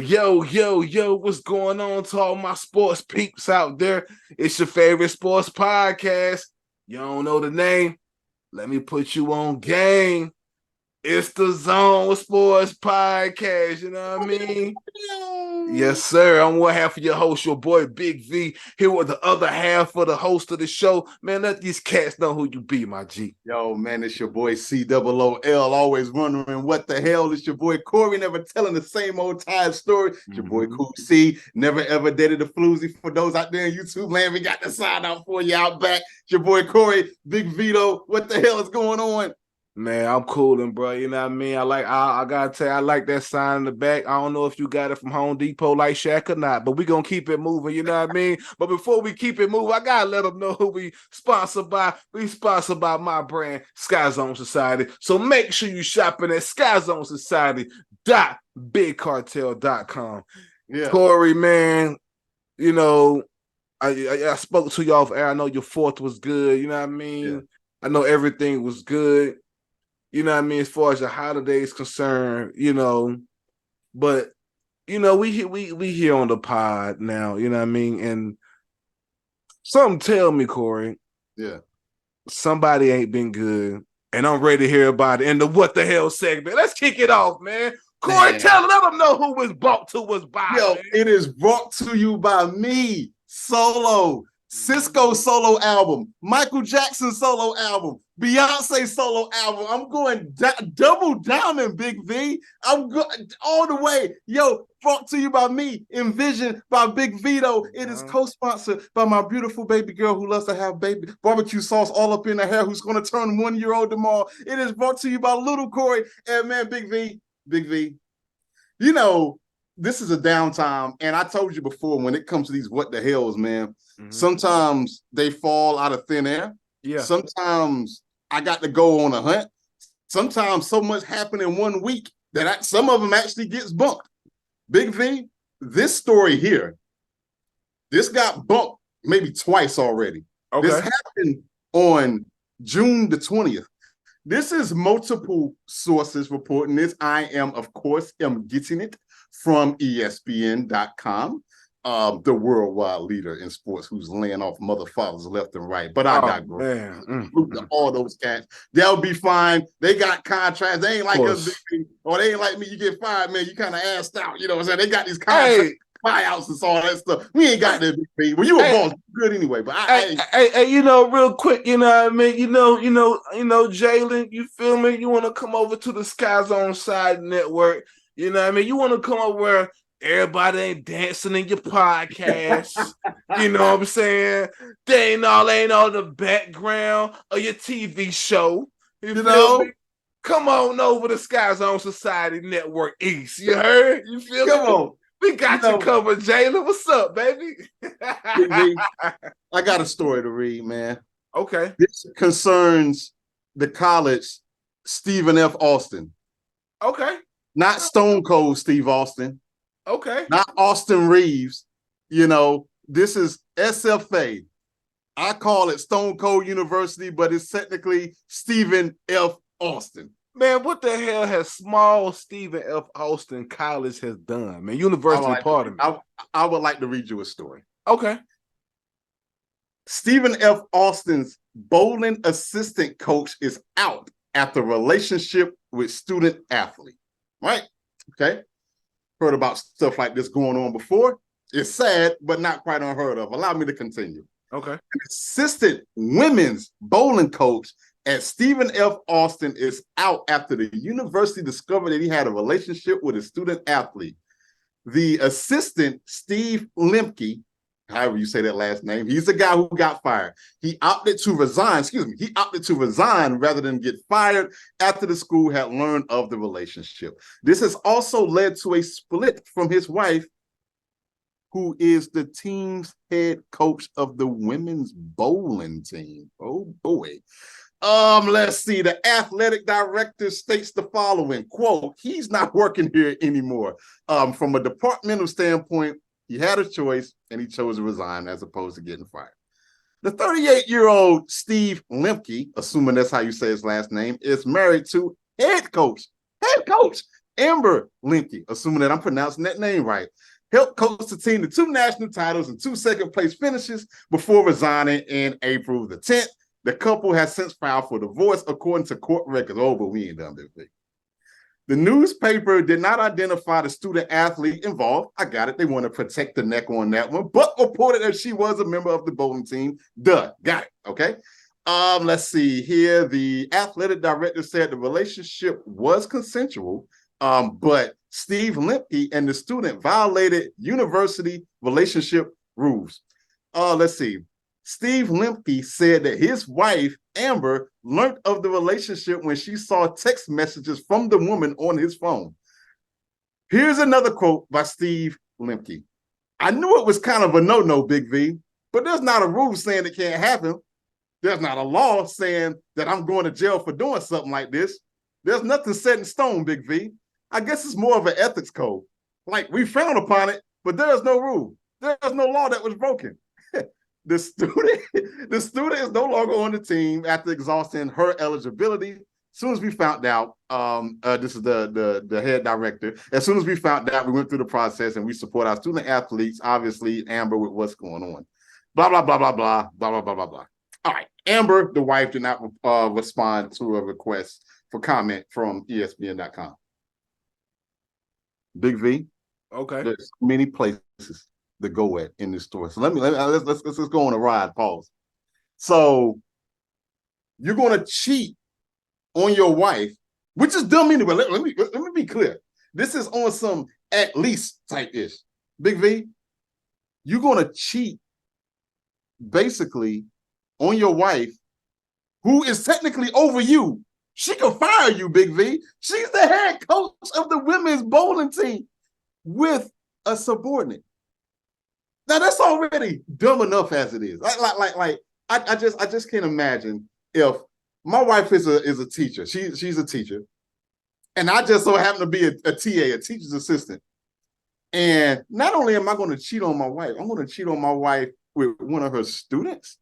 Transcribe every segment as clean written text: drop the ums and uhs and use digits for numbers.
Yo, what's going on to all my sports peeps out there? It's your favorite sports podcast. You don't know the name? Let me put you on game. It's the Zone Sports Podcast. You know what I mean? Yes, sir. I'm one half of your host, your boy Big V, here with the other half of the host of the show. Man, let these cats know who you be, my G. Yo, man, it's your boy COOL, always wondering what the hell. It's your boy Corey, never telling the same old time story. It's your boy Cool C, never ever dated a floozy. For those out there in YouTube land, we got the sign out for you out back. It's your boy Corey, Big Vito. What the hell is going on? Man, I'm coolin', bro. You know what I mean? I gotta tell you, I like that sign in the back. I don't know if you got it from Home Depot like Shaq or not, but we gonna keep it moving, you know what I mean? But before we keep it moving, I gotta let them know who we sponsored by. We sponsored by my brand, Skyzone.Society. So make sure you shopping at Skyzone.Society.bigcartel.com. Yeah. Corey, man, you know, I spoke to you off air. I know your fourth was good, you know what I mean? Yeah. I know everything was good. You know what I mean, as far as the holidays concerned, you know, but you know, we here on the pod now, you know what I mean, and something tell me, Corey, yeah, somebody ain't been good, and I'm ready to hear about it in the what the hell segment. Let's kick it off, man. Corey, let them know who was brought to us by. Yo, man. It is brought to you by me, Solo. Cisco solo album, Michael Jackson solo album, Beyonce solo album. I'm going double diamond, Big V. I'm going all the way. Yo, brought to you by me, Envision by Big Vito. It is co-sponsored by my beautiful baby girl who loves to have baby barbecue sauce all up in her hair, who's going to turn 1 year old tomorrow. It is brought to you by Little Corey. And man, Big V, you know, this is a downtime. And I told you before, when it comes to these what the hells, man, sometimes they fall out of thin air. Yeah. Sometimes I got to go on a hunt. Sometimes so much happened in 1 week that some of them actually gets bumped. Big V, this story here, this got bumped maybe twice already. Okay. This happened on June the 20th. This is multiple sources reporting this. I am, of course, getting it from ESPN.com. The worldwide leader in sports who's laying off mother fathers left and right. But I digress. All those cats, they'll be fine. They got contracts. They ain't like us, or they ain't like me. You get fired, man. You kind of assed out. You know what I'm saying? They got these contracts, buyouts, and all that stuff. We ain't got that, Big V. Well, you a boss, good anyway. But hey, you know, real quick, you know what I mean? You know, Jalen, you feel me? You want to come over to the Skyzone.Society network? You know what I mean? You want to come over where everybody ain't dancing in your podcast. You know what I'm saying? They ain't all the background of your TV show. You know? Me? Come on over to Skyzone.Society Network East. You heard? You feel me? Come on. We got you covered, Jalen. What's up, baby? I got a story to read, man. Okay. This concerns the college Stephen F. Austin. Okay. Not Stone Cold Steve Austin. Okay. Not Austin Reeves. You know, this is SFA. I call it Stone Cold University, but it's technically Stephen F. Austin. Man, what the hell has small Stephen F. Austin College has done? Man, university part of me. I would like to read you a story. Okay. Stephen F. Austin's bowling assistant coach is out after relationship with student athlete. Right? Okay. Heard about stuff like this going on before. It's sad, but not quite unheard of. Allow me to continue. Okay. An assistant women's bowling coach at Stephen F. Austin is out after the university discovered that he had a relationship with a student athlete. The assistant, Steve Lemke, however you say that last name, he's the guy who got fired. He opted to resign, he opted to resign rather than get fired after the school had learned of the relationship. This has also led to a split from his wife, who is the team's head coach of the women's bowling team. Oh boy. Let's see. The athletic director states the following, quote, he's not working here anymore. From a departmental standpoint, he had a choice and he chose to resign as opposed to getting fired. The 38-year-old Steve Lemke, assuming that's how you say his last name, is married to head coach Amber Lemke, assuming that I'm pronouncing that name right, helped coach the team to 2 national titles and 2 second-place finishes before resigning in April the 10th. The couple has since filed for divorce, according to court records. Oh, but we ain't done this thing. The newspaper did not identify the student athlete involved. I got it. They want to protect the neck on that one, but reported that she was a member of the bowling team. Duh. Got it. Okay. Let's see here. The athletic director said the relationship was consensual, but Steve Lemke and the student violated university relationship rules. Let's see. Steve Lemke said that his wife, Amber, learned of the relationship when she saw text messages from the woman on his phone. Here's another quote by Steve Lemke. I knew it was kind of a no-no, Big V, but there's not a rule saying it can't happen. There's not a law saying that I'm going to jail for doing something like this. There's nothing set in stone, Big V. I guess it's more of an ethics code. Like, we frown upon it, but there's no rule. There's no law that was broken. The student is no longer on the team after exhausting her eligibility. As soon as we found out, this is the head director. As soon as we found out, we went through the process and we support our student athletes. Obviously, Amber, with what's going on. Blah blah blah blah blah blah blah blah blah blah. All right, Amber, the wife, did not respond to a request for comment from ESPN.com. Big V. Okay. There's many places to go at in this story. So let's go on a ride. Pause. So you're going to cheat on your wife, which is dumb anyway. Let me be clear. This is on some at least type ish. Big V, you're going to cheat basically on your wife, who is technically over you. She can fire you, Big V. She's the head coach of the women's bowling team with a subordinate. Now that's already dumb enough as it is. I just can't imagine if my wife is a teacher. She's a teacher, and I just so happen to be a TA, a teacher's assistant. And not only am I going to cheat on my wife, I'm going to cheat on my wife with one of her students.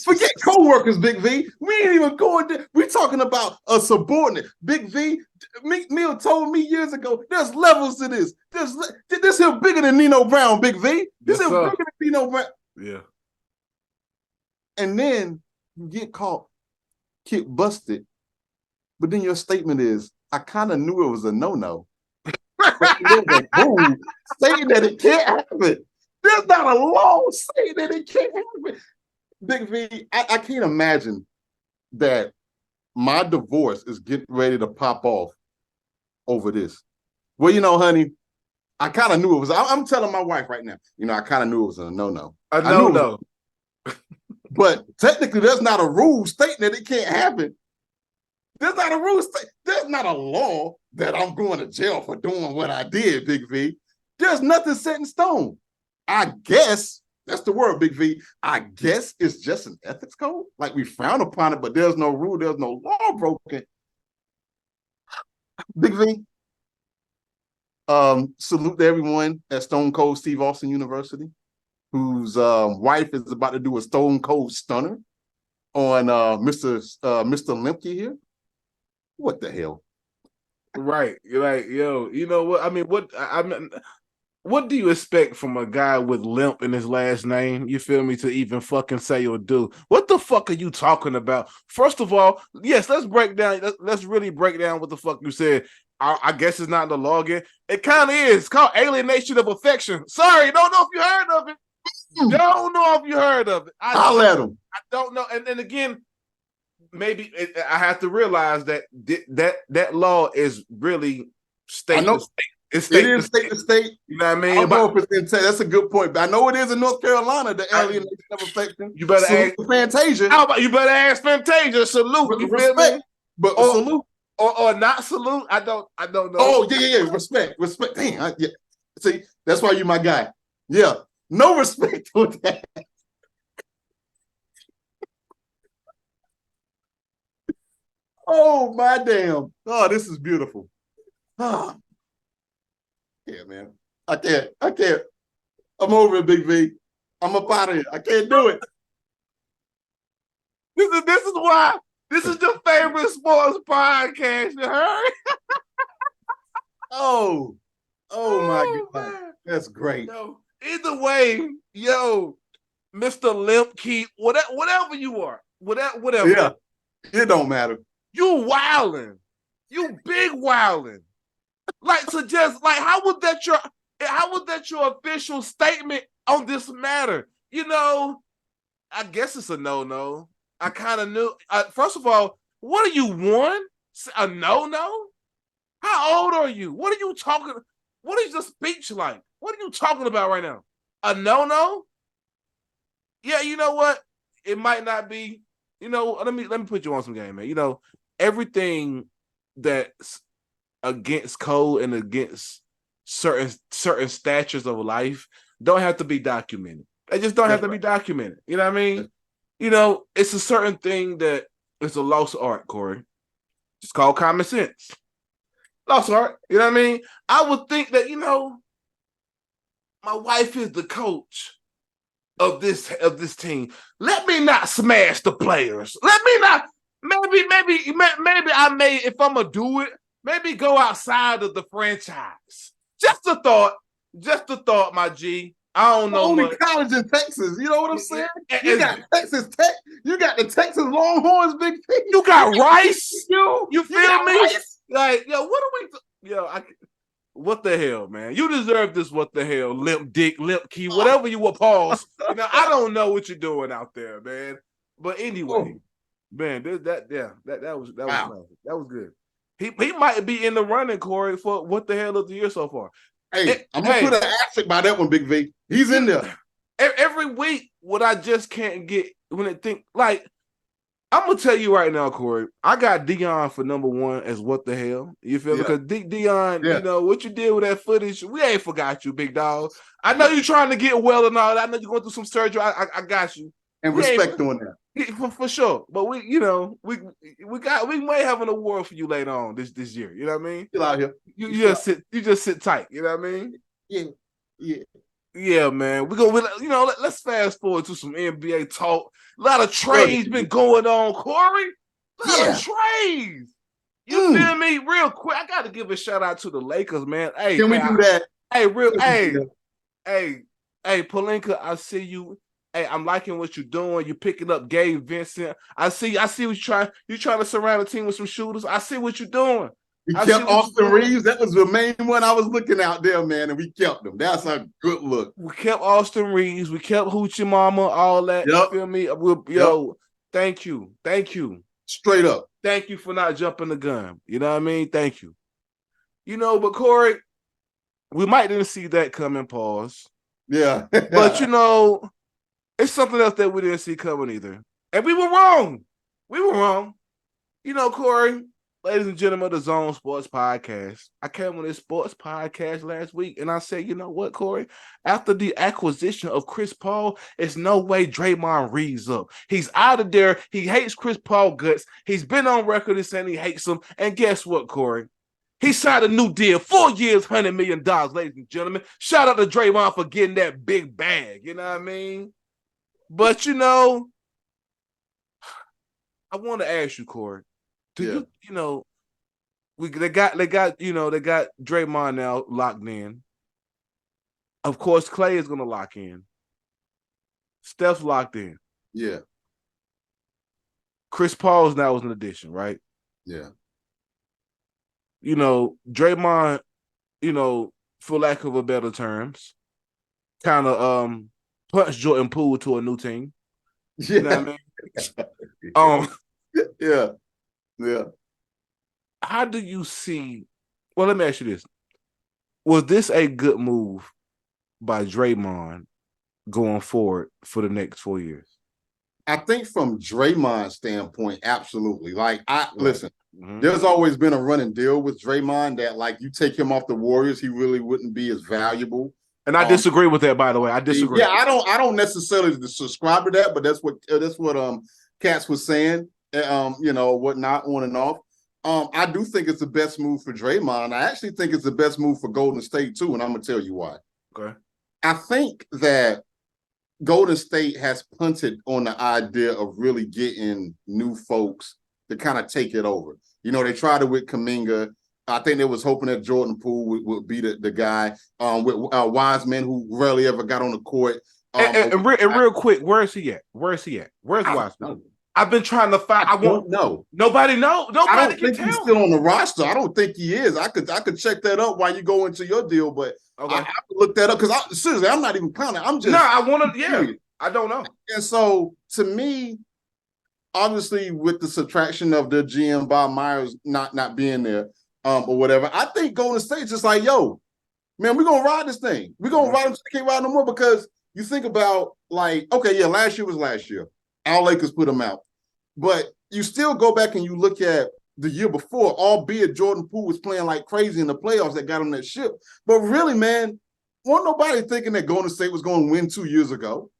Forget co-workers, Big V. We ain't even going there. We're talking about a subordinate. Big V, Meek Mill told me years ago, there's levels to this. This here bigger than Nino Brown, Big V. This here bigger than Nino Brown. Yeah. And then you get caught, get busted. But then your statement is, I kind of knew it was a no-no. But there's a rule saying that it can't happen. There's not a law saying that it can't happen. Big V, I can't imagine that my divorce is getting ready to pop off over this. Well, you know, honey, I kind of knew it was. I'm telling my wife right now, you know, I kind of knew it was a no-no. A no-no. But technically, there's not a rule stating that it can't happen. There's not a rule. There's not a law that I'm going to jail for doing what I did, Big V. There's nothing set in stone. I guess. That's the word, Big V. I guess it's just an ethics code. Like, we frown upon it, but there's no rule, there's no law broken. Big V, salute to everyone at Stone Cold Steve Austin University, whose wife is about to do a Stone Cold Stunner on Mr. Lemke here. What the hell? Right. You're like, yo, you know what? I mean, what do you expect from a guy with limp in his last name? You feel me? To even fucking say or do? What the fuck are you talking about? First of all, yes, let's break down. Let's really break down what the fuck you said. I guess it's not in the law again. It kind of is. It's called alienation of affection. Sorry, don't know if you heard of it. Don't know if you heard of it. I'll let him. I don't know. And then again, maybe I have to realize that that law is really state to state. It's state to state. You know what I mean? I don't know if it's that's a good point. But I know it is in North Carolina, the alienation of affection. You better ask Fantasia. How about you better ask Fantasia? Salute. You feel me? But salute. Or not salute. I don't know. Oh, yeah. Respect. Damn. Yeah. See, that's why you my guy. Yeah. No respect for that. Oh, my damn. Oh, this is beautiful. Oh. Yeah, man. I can't. I'm over it, Big V. I'm up out of here. I can't do it. This is why. This is your favorite sports podcast, you heard? Oh, oh my Oh God. man. That's great. Yo, either way, yo, Mr. Limp Keep, whatever you are, whatever. Yeah, it don't matter. You wildin'. You big wildin'. Like to just like how would that your official statement on this matter? You know, I guess it's a no. I kind of knew. First of all, what are you one? A no? How old are you? What are you talking? What is your speech like? What are you talking about right now? A no? Yeah, you know what? It might not be. You know, let me put you on some game, man. You know, everything that's against code and against certain statures of life don't have to be documented. They just don't have That's to be right. documented. You know what I mean? You know, it's a certain thing that it's a lost art, Corey. It's called common sense. Lost art. You know what I mean? I would think that, you know, my wife is the coach of this team. Let me not smash the players. Let me not. Maybe I may, if I'm gonna do it, maybe go outside of the franchise. Just a thought. Just a thought, my G. I don't The know only much. college in Texas. You know what I'm saying? You It's- got Texas Tech. You got the Texas Longhorns, Big P. you got Rice. You You feel got me? Rice. Like, yo, what are we? Yo, what the hell, man? You deserve this. What the hell, limp dick, limp key, whatever you will pause. You know, I don't know what you're doing out there, man. But anyway, Oh, man, that was wow. classic. That was good. He might be in the running, Corey, for what the hell of the year so far. Hey, I'm gonna Hey, put an asterisk by that one, Big V. He's in there. every week, what I just can't get when it think like I'm gonna tell you right now, Corey. I got Dion for number one as what the hell. You feel me? Yeah, Because Dion, yeah. you know what you did with that footage. We ain't forgot you, big dog. I know you're trying to get well and all that. I know you're going through some surgery. I got you. And We ain't respect on that. for sure. But we, you know, we may have an award for you later on this year. You know what I mean? Still out here. You just sit tight. You know what I mean? Yeah, yeah. Yeah, man. You know, let's fast forward to some NBA talk. A lot of Love trades been it. going on, Corey. A lot of Yeah. trades. You feel Mm. me? Real quick, I got to give a shout out to the Lakers, man. Hey, Can we do that? hey, hey, hey, Palinka, I see you. Hey, I'm liking what you're doing. You're picking up Gabe Vincent. I see what you're trying. You're trying to surround the team with some shooters. I see what you're doing. We I see kept what you're Austin doing. Reeves. That was the main one I was looking out there, man, and we kept him. That's a good look. We kept Austin Reeves. We kept Hoochie Mama, all that. You Yep. feel me? Yep. Thank you. Thank you. Straight up. Thank you for not jumping the gun. You know what I mean? Thank you. You know, but Corey, we might didn't see that coming, pause. Yeah. But, you know, it's something else that we didn't see coming either. And we were wrong. We were wrong. You know, Corey, ladies and gentlemen of the Zone Sports Podcast, I came on this sports podcast last week and I said, you know what, Corey? After the acquisition of Chris Paul, it's no way Draymond reads up. He's out of there. He hates Chris Paul guts. He's been on record as saying he hates him. And guess what, Corey? He signed a new deal, 4 years, $100 million, ladies and gentlemen. Shout out to Draymond for getting that big bag. You know what I mean? But, you know, I want to ask you, Corey, do you know, they got Draymond now locked in. Of course, Clay is gonna lock in. Steph's locked in. Yeah. Chris Paul's now is an addition, right? Yeah. You know, Draymond, you know, for lack of a better terms, kind of punched Jordan Poole to a new team. Yeah. You know what I mean? Yeah. Yeah. How do you see? Well, let me ask you this: was this a good move by Draymond going forward for the next 4 years? I think from Draymond's standpoint, absolutely. Like, listen, Mm-hmm. there's always been a running deal with Draymond that, like, you take him off the Warriors, he really wouldn't be as valuable. And I disagree with that, by the way. I disagree. Yeah, I don't necessarily subscribe to that, but that's what Katz was saying. You know, whatnot, on and off. I do think it's the best move for Draymond. I actually think it's the best move for Golden State too, and I'm gonna tell you why. Okay. I think that Golden State has punted on the idea of really getting new folks to kind of take it over. You know, they tried it with Kuminga. I think they was hoping that Jordan Poole would be the guy with Wiseman, who rarely ever got on the court. And real quick, where is he at? Where is he at? Where's Wiseman? I've been trying to find. I don't know. Nobody know. Nobody I don't can think he's tell still me. on the roster. I don't think he is. I could check that up while you go into your deal, but Okay. I have to look that up because seriously, I'm not even clowning. I'm just I want to. Yeah, I don't know. And so to me, obviously, with the subtraction of the GM Bob Myers not being there, or whatever, I think Golden State's just like, yo, man, we're gonna ride this thing. We're gonna ride until they can't ride no more because you think about like, okay, yeah, last year was last year. Our Lakers put them out. But you still go back and you look at the year before, albeit Jordan Poole was playing like crazy in the playoffs that got on that ship. But really, man, wasn't nobody thinking that Golden State was going to win 2 years ago.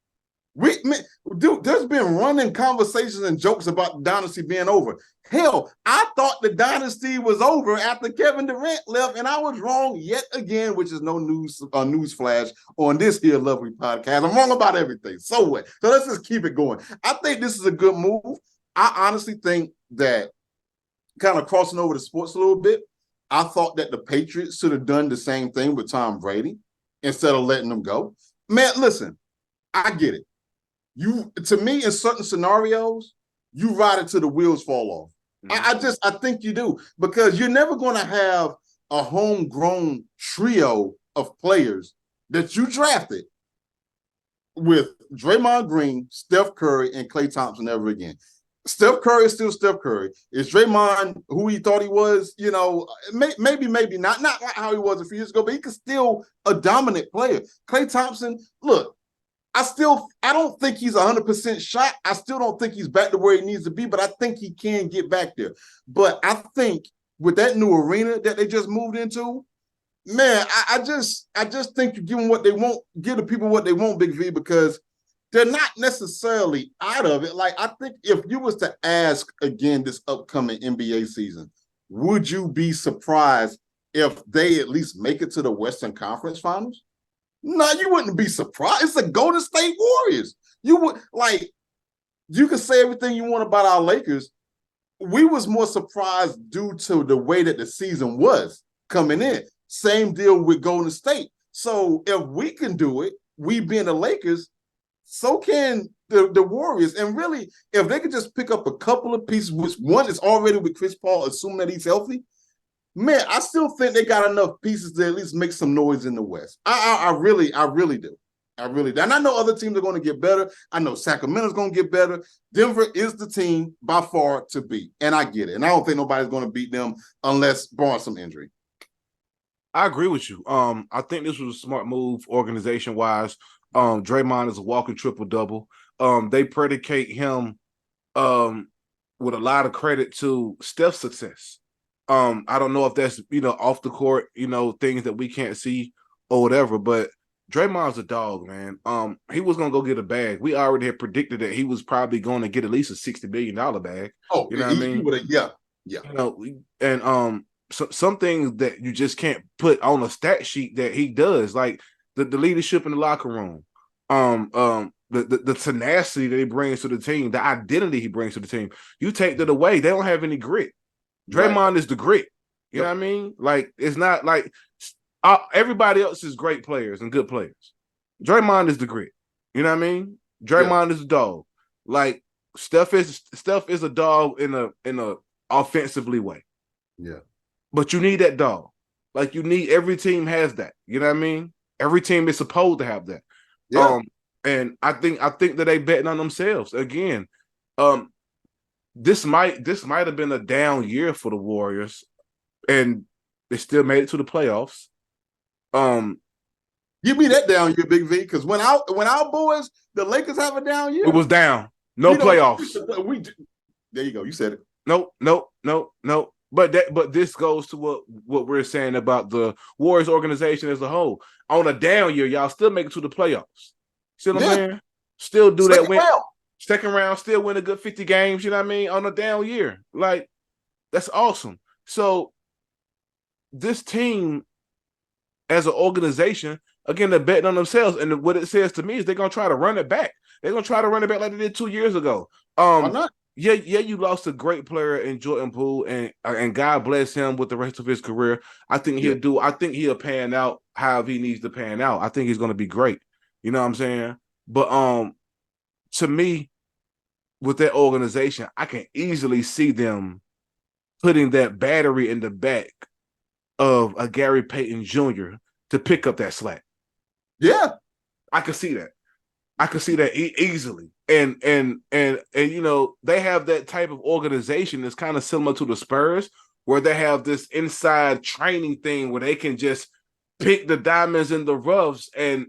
Dude, there's been running conversations and jokes about the dynasty being over. Hell, I thought the dynasty was over after Kevin Durant left, and I was wrong yet again, which is no news flash on this here lovely podcast. I'm wrong about everything. So what? So let's just keep it going. I think this is a good move. I honestly think that kind of crossing over to sports a little bit, I thought that the Patriots should have done the same thing with Tom Brady instead of letting him go. Man, listen, I get it. To me, in certain scenarios, you ride it till the wheels fall off. I think you do, because you're never going to have a homegrown trio of players that you drafted with Draymond Green, Steph Curry, and Klay Thompson ever again. Steph Curry is still Steph Curry. Is Draymond who he thought he was? You know, maybe not like how he was a few years ago, but he could still a dominant player. Klay Thompson, look, I don't think he's 100% shot. I still don't think he's back to where he needs to be, but I think he can get back there. But I think with that new arena that they just moved into, man, I just think you give them what they want, give the people what they want, Big V, because they're not necessarily out of it. Like, I think if you was to ask again this upcoming NBA season, would you be surprised if they at least make it to the Western Conference Finals? No, you wouldn't be surprised. It's the Golden State Warriors. You could say everything you want about our Lakers. We was more surprised due to the way that the season was coming in. Same deal with Golden State. So if we can do it, we being the Lakers, so can the Warriors. And really, if they could just pick up a couple of pieces, which one is already with Chris Paul, assuming that he's healthy, man, I still think they got enough pieces to at least make some noise in the West. I really do. I really do. And I know other teams are going to get better. I know Sacramento's going to get better. Denver is the team by far to beat. And I get it. And I don't think nobody's going to beat them unless barring some injury. I agree with you. I think this was a smart move organization-wise. Draymond is a walking triple-double. They predicate him with a lot of credit to Steph's success. I don't know if that's, off the court, things that we can't see or whatever, but Draymond's a dog, man. He was going to go get a bag. We already had predicted that he was probably going to get at least a $60 billion bag. Oh, you know what I mean? Yeah. And some things that you just can't put on a stat sheet that he does, like the leadership in the locker room, the tenacity that he brings to the team, the identity he brings to the team. You take that away, they don't have any grit. Draymond is the grit. You know what I mean? Like, it's not like everybody else is great players and good players. Draymond is the grit. You know what I mean? Draymond is a dog. Like, Steph is a dog in a offensively way. Yeah. But you need that dog. Like, every team has that. You know what I mean? Every team is supposed to have that. Yeah. And I think that they betting on themselves again. This might have been a down year for the Warriors, and they still made it to the playoffs. Give me that down year, Big V, because when our boys, the Lakers, have a down year, it was down. No playoffs. There you go. You said it. No. But this goes to what we're saying about the Warriors organization as a whole. On a down year, y'all still make it to the playoffs. See what I'm saying? Still do that win. Second round, still win a good 50 games, you know what I mean? On a down year. Like, that's awesome. So this team, as an organization, again, they're betting on themselves. And what it says to me is they're going to try to run it back. They're going to try to run it back like they did 2 years ago. Why not? you lost a great player in Jordan Poole, and God bless him with the rest of his career. I think Yeah. he'll pan out how he needs to pan out. I think he's gonna be great. You know what I'm saying? But to me, with that organization, I can easily see them putting that battery in the back of a Gary Payton Jr. to pick up that slack. Yeah. I can see that. I could see that easily. And you know, they have that type of organization that's kind of similar to the Spurs, where they have this inside training thing where they can just pick the diamonds in the roughs and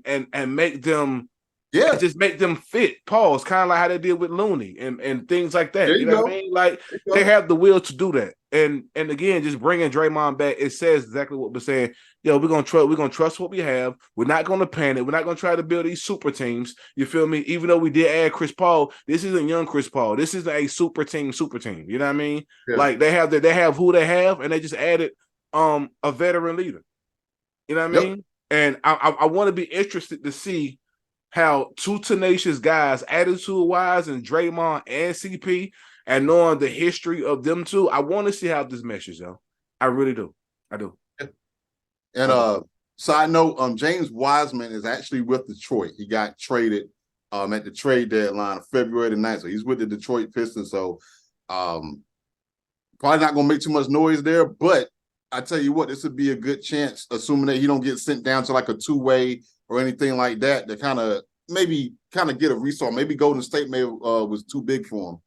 make them Yeah. just make them fit. Pause. Kind of like how they did with Looney and things like There that. You you know what I go. mean? Like There you they go. have the will to do that. And again, just bringing Draymond back, it says exactly what we're saying. Yo, we're gonna trust what we have. We're not gonna panic. We're not gonna try to build these super teams. You feel me? Even though we did add Chris Paul, this isn't young Chris Paul. This isn't a super team. You know what I mean? Yeah. Like they have who they have, and they just added a veteran leader. You know what I Yep. mean? And I want to be interested to see how two tenacious guys, attitude wise, and Draymond and CP, and knowing the history of them two, I want to see how this meshes, yo. I really do. I do. And I do. side note, James Wiseman is actually with Detroit. He got traded at the trade deadline of February the 9th. So he's with the Detroit Pistons. So probably not gonna make too much noise there, but I tell you what, this would be a good chance, assuming that he don't get sent down to like a two-way or anything like that, to kind of get a restart. Maybe Golden State was too big for him.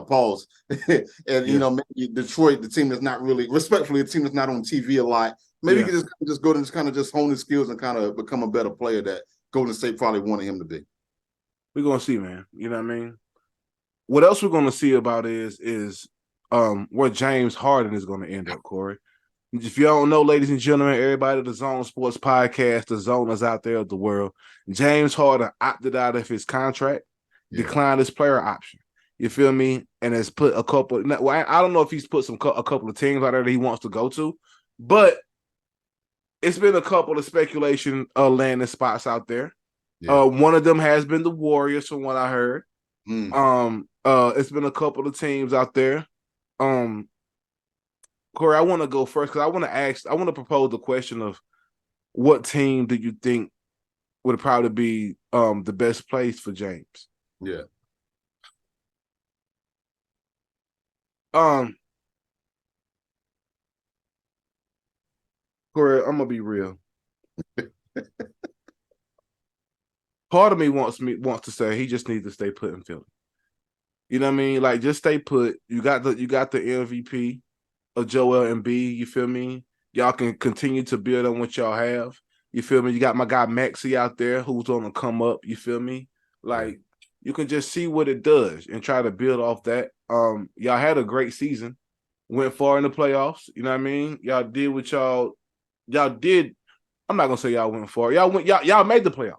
Pause. And Yeah. maybe Detroit, the team that's not really, respectfully, a team that's not on TV a lot. Maybe he could just go and just hone his skills and kind of become a better player that Golden State probably wanted him to be. We're gonna see, man. You know what I mean? What else we're gonna see about is where James Harden is gonna end up, Corey. If you don't know, ladies and gentlemen, everybody, the Zone Sports Podcast, the zoners out there of the world, James Harden opted out of his contract, declined his player option. You feel me? And has put a couple. Well, I don't know if he's put a couple of teams out there that he wants to go to, but it's been a couple of speculation landing spots out there. Yeah. One of them has been the Warriors, from what I heard. Mm. It's been a couple of teams out there. Corey, I want to go first because I want to propose the question of what team do you think would probably be the best place for James? Yeah. Corey, I'm gonna be real. Part of me wants to say he just needs to stay put in Philly. You know what I mean? Like, just stay put. You got the MVP of Joel Embiid. You feel me? Y'all can continue to build on what y'all have. You feel me? You got my guy Maxey out there who's on the come up. You feel me? Like, you can just see what it does and try to build off that. Y'all had a great season, went far in the playoffs. You know what I mean? Y'all did what y'all did. I'm not gonna say y'all went far. Y'all made the playoffs.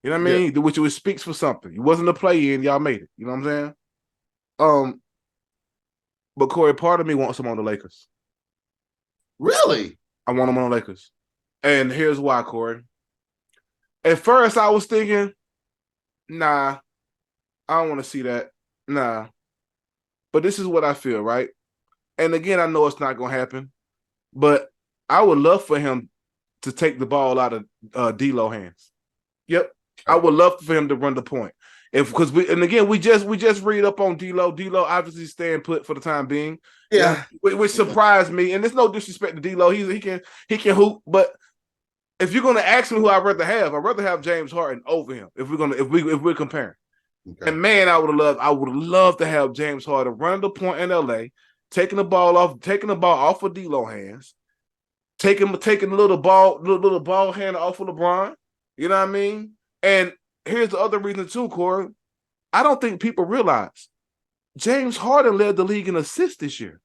You know what I mean? Which speaks for something. It wasn't a play in. Y'all made it. You know what I'm saying? But Corey, part of me wants him on the Lakers. Really? I want him on the Lakers. And here's why, Corey. At first, I was thinking, nah, I don't want to see that. Nah. But this is what I feel, right? And again, I know it's not going to happen, but I would love for him to take the ball out of D'Lo hands. Yep. I would love for him to run the point. Because we just read up on D'Lo. D'Lo obviously staying put for the time being. Yeah. Which surprised me. And there's no disrespect to D'Lo. He can hoop, but if you're gonna ask me who I'd rather have James Harden over him. If we're comparing. Okay. And man, I would have loved to have James Harden running the point in LA, taking the ball off of D'Lo hands, taking the little ball hand off of LeBron. You know what I mean? And here's the other reason too, Corey. I don't think people realize James Harden led the league in assists this year.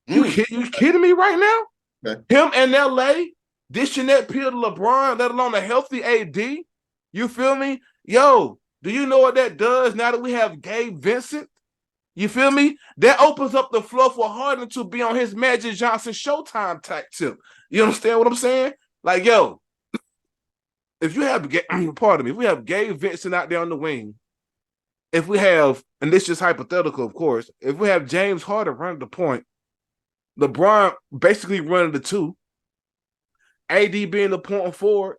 You kidding me right now? Okay. Him in LA dishing that pill to LeBron, let alone a healthy AD. You feel me? Yo, do you know what that does now that we have Gabe Vincent? You feel me? That opens up the floor for Harden to be on his Magic Johnson Showtime type tip. You understand what I'm saying? Like, yo, if you have, pardon me, if we have Gabe Vincent out there on the wing, if we have, and this is just hypothetical, of course, if we have James Harden running the point, LeBron basically running the two, AD being the point forward,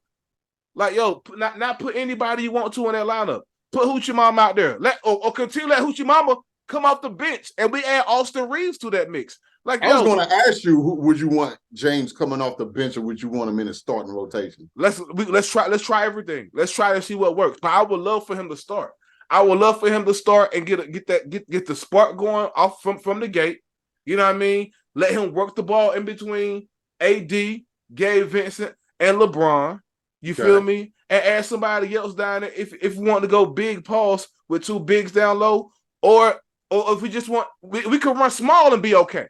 like, yo, not put anybody you want to in that lineup. Put Hoochie Mama out there. Or continue to let Hoochie Mama come off the bench, and we add Austin Reeves to that mix. Like, I was going to ask you, would you want James coming off the bench, or would you want him in a starting rotation? Let's try everything. Let's try to see what works. But I would love for him to start. I would love for him to start and get the spark going off from the gate. You know what I mean? Let him work the ball in between AD, Gabe Vincent, and LeBron. You feel me? And add somebody else down there if we want to go big pause with two bigs down low, or if we just want, we can run small and be okay.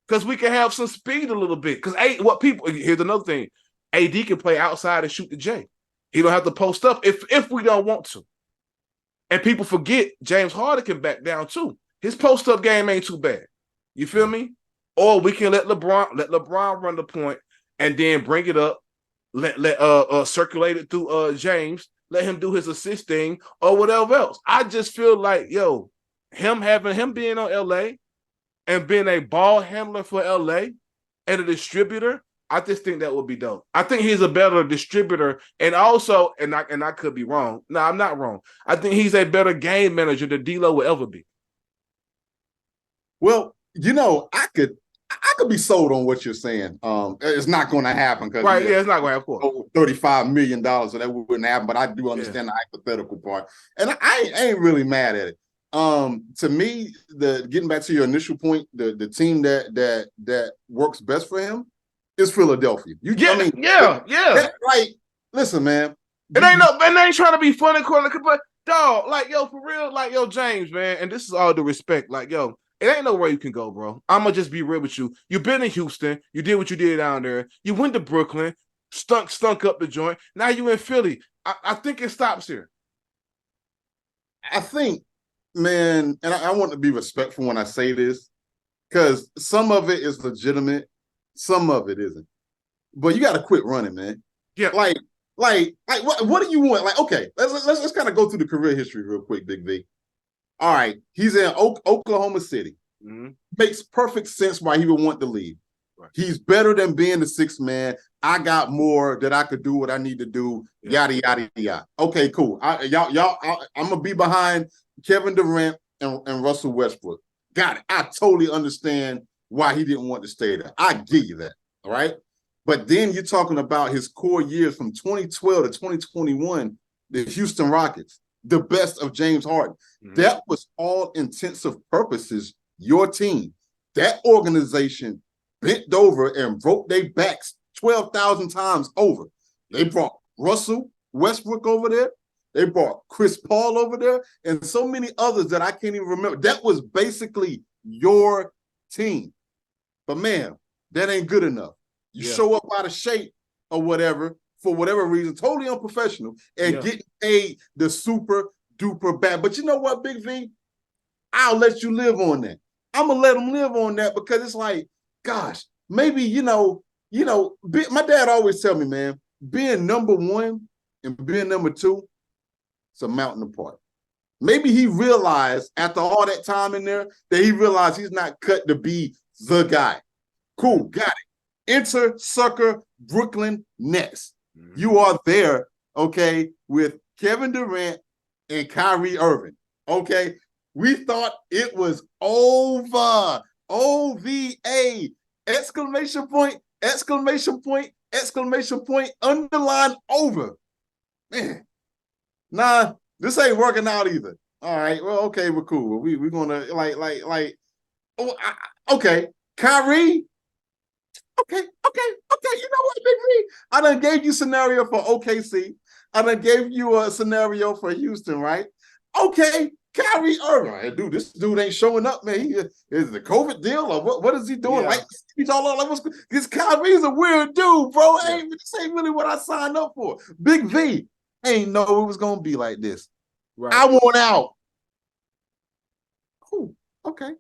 Because we can have some speed a little bit. Because here's another thing. AD can play outside and shoot the J. He don't have to post up if we don't want to. And people forget James Harden can back down too. His post up game ain't too bad. You feel me? Or we can let LeBron run the point and then bring it up, let circulate it through James, let him do his assist thing or whatever else. I just feel like, yo, him being on LA and being a ball handler for LA and a distributor, I just think that would be dope. I think he's a better distributor, and also, and I could be wrong. No, I'm not wrong. I think he's a better game manager than D'Lo will ever be. Well, I could be sold on what you're saying. It's not going to happen because it's not going to happen. $35 million, so that wouldn't happen. But I do understand the hypothetical part, and I ain't really mad at it. To me, getting back to your initial point, the team that works best for him is Philadelphia. Listen, man. It ain't trying to be funny, but dog, like, yo, for real, like, yo, James, man, and this is all due respect, like, yo, it ain't nowhere you can go, bro. I'm gonna just be real with you. You've been in Houston, you did what you did down there, you went to Brooklyn, stunk up the joint. Now you in Philly. I think it stops here. I think, man, and I want to be respectful when I say this, because some of it is legitimate, some of it isn't. But you got to quit running, man. Yeah. Like what do you want? Like, okay, let's kind of go through the career history real quick, Big V. All right, he's in Oklahoma City. Mm-hmm. Makes perfect sense why he would want to leave. Right. He's better than being the sixth man. I got more that I could do what I need to do. Yeah. Yada yada yada. Okay, cool. I'm gonna be behind Kevin Durant and Russell Westbrook. Got it. I totally understand why he didn't want to stay there. I give you that. All right. But then you're talking about his core years from 2012 to 2021, the Houston Rockets, the best of James Harden. Mm-hmm. That was all intensive purposes your team. That organization bent over and broke their backs 12,000 times over. They brought Russell Westbrook over there. They brought Chris Paul over there and so many others that I can't even remember. That was basically your team. But, man, that ain't good enough. You show up out of shape or whatever, for whatever reason, totally unprofessional, and get paid the super duper bad. But you know what, Big V? I'll let you live on that. I'm going to let them live on that because it's like, gosh, maybe, my dad always tell me, man, being number one and being number two, it's a mountain apart. Maybe he realized after all that time in there that he realized he's not cut to be the guy. Cool, got it. Enter sucker Brooklyn Nets. Mm-hmm. You are there, okay, with Kevin Durant and Kyrie Irving. Okay, we thought it was over. OVA! Exclamation point! Exclamation point! Exclamation point! Underline over. Man, nah, this ain't working out either. All right, well, okay, we're cool. We're gonna okay, Kyrie. Okay. You know what, Big V? I done gave you scenario for OKC. I done gave you a scenario for Houston, right? Okay, Kyrie Irving. Hey, dude, this dude ain't showing up, man. Is the COVID deal or what is he doing? Yeah. Like, he's all like, this Kyrie's a weird dude, bro. Yeah. This ain't really what I signed up for. Big V ain't know it was gonna be like this. Right. I want out. Cool. Okay.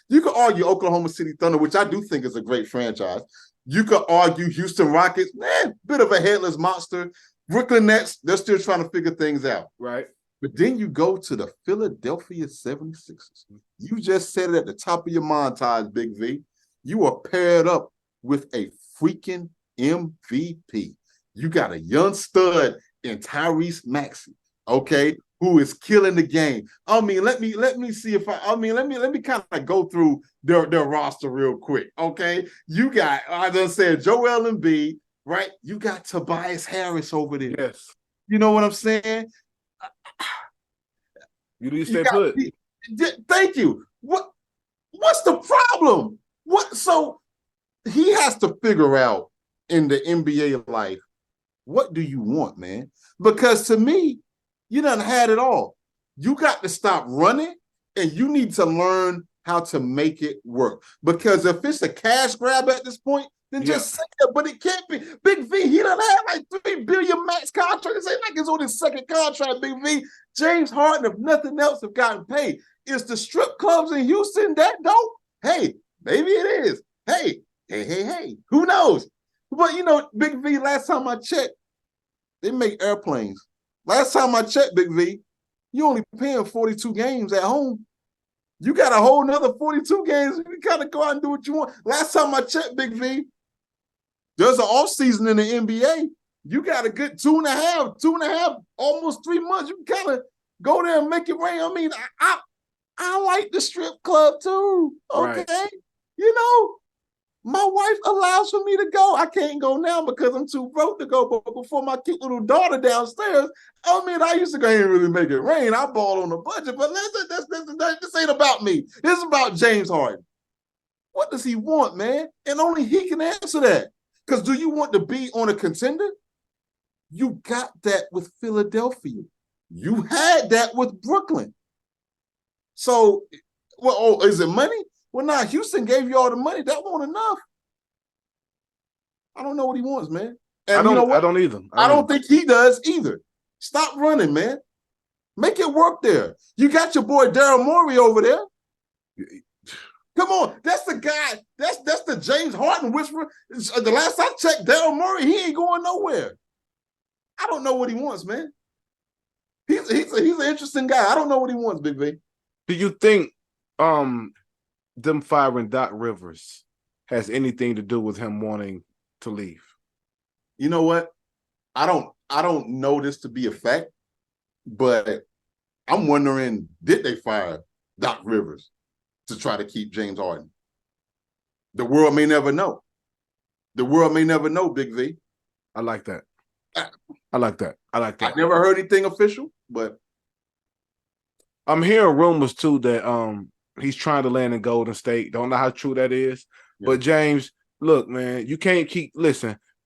You could argue Oklahoma City Thunder, which I do think is a great franchise. You could argue Houston Rockets, man, bit of a headless monster. Brooklyn Nets, they're still trying to figure things out. Right. But then you go to the Philadelphia 76ers. You just said it at the top of your montage, Big V. You are paired up with a freaking MVP. You got a young stud in Tyrese Maxey, okay, who is killing the game. I mean, let me see if let me kind of go through their roster real quick, okay? You got, I just said, Joel Embiid, right? You got Tobias Harris over there. Yes. You know what I'm saying? You need to stay put. Thank you. What's the problem? So he has to figure out in the NBA life, what do you want, man? Because to me, you done had it all. You got to stop running and you need to learn how to make it work. Because if it's a cash grab at this point, then just say it, but it can't be. Big V, he done had like $3 billion max contract. It's like it's on his second contract, Big V. James Harden, if nothing else, have gotten paid. Is the strip clubs in Houston that dope? Hey, maybe it is. Hey, who knows? But you know, Big V, last time I checked, they make airplanes. Last time I checked, Big V, you only paying 42 games at home. You got a whole nother 42 games. You kind of go out and do what you want. Last time I checked, Big V, there's an off season in the NBA. You got a good 2.5, almost 3 months. You can kind of go there and make it rain. I mean, I like the strip club too. Okay. Right. You know, my wife allows for me to go. I can't go now because I'm too broke to go. But before my cute little daughter downstairs, I mean, I used to go and really make it rain. I ball on the budget, but this ain't about me. This is about James Harden. What does he want, man? And only he can answer that. Because do you want to be on a contender? You got that with Philadelphia. You had that with Brooklyn. So, well, is it money? Well, nah, Houston gave you all the money. That wasn't enough. I don't know what he wants, man. And you know what? I don't either. I don't think he does either. Stop running, man. Make it work there. You got your boy Daryl Morey over there. Come on, that's the guy. That's the James Harden whisperer. The last I checked, Daryl Morey, he ain't going nowhere. I don't know what he wants, man. He's an interesting guy. I don't know what he wants, Big V. Do you think them firing Doc Rivers has anything to do with him wanting to leave? You know what? I don't know this to be a fact, but I'm wondering, did they fire Doc Rivers to try to keep James Harden? The world may never know. The world may never know, Big V. I like that. I like that. I never heard anything official, but I'm hearing rumors too that he's trying to land in Golden State. Don't know how true that is. Yeah. But James, look, man, you can't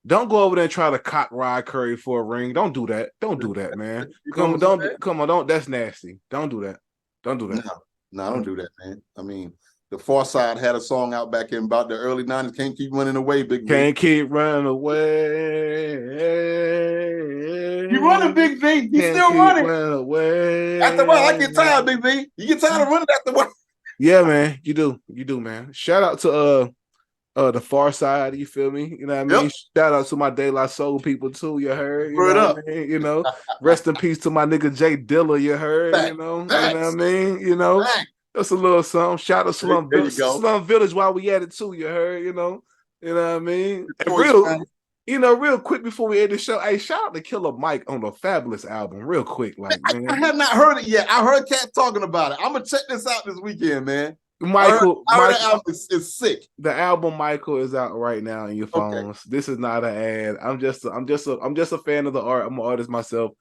don't go over there and try to cock Rod Curry for a ring. Don't do that. Don't do that, man. Come on, that's nasty. Don't do that. Don't do that. No, don't do that, man. I mean, the Far Side had a song out back in about the early 90s. Can't keep running away, Big V. Can't keep running away. You running, Big V. He's still running. Away. After a while, I get tired, Big V. You get tired of running after a while. Yeah, man. You do, man. Shout out to the Far Side, you feel me? You know what I mean? Yep. Shout out to my De La Soul people too, you heard? You know what I mean? You know, rest in peace to my nigga Jay Dilla, you heard? You know what I mean? You know, that's a little something. Shout out to Slum Village while we at it too, you heard? You know what I mean? And real quick before we end the show, hey, shout out to Killer Mike on the Fabulous album, real quick, like man. I have not heard it yet. I heard Cat talking about it. I'm gonna check this out this weekend, man. Michael, I heard the album is sick. The album Michael is out right now in your phones. Okay. This is not an ad. I'm just a fan of the art. I'm an artist myself.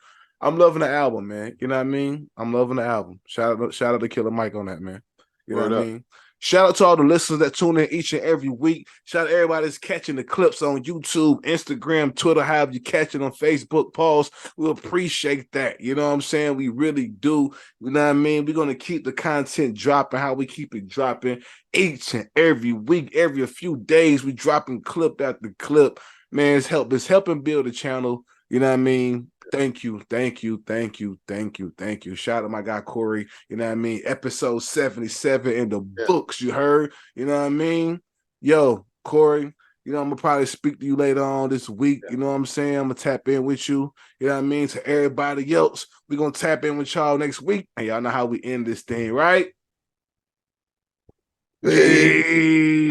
I'm loving the album, man. You know what I mean? I'm loving the album. Shout out to Killer Mike on that, man. You know what I mean? Shout out to all the listeners that tune in each and every week. Shout out to everybody that's catching the clips on YouTube, Instagram, Twitter, however you catch it on Facebook. Pause. We appreciate that. You know what I'm saying? We really do. You know what I mean? We're going to keep the content dropping how we keep it dropping each and every week. Every few days, we dropping clip after clip. Man, it's helping build the channel. You know what I mean? Thank you. Shout out to my guy Corey. You know what I mean? Episode 77 in the books, you heard? You know what I mean? Yo, Corey, You know, I'm gonna probably speak to you later on this week. You know what I'm saying? I'm gonna tap in with you. You know what I mean? To everybody else, we're gonna tap in with y'all next week. And y'all know how we end this thing, right? Hey.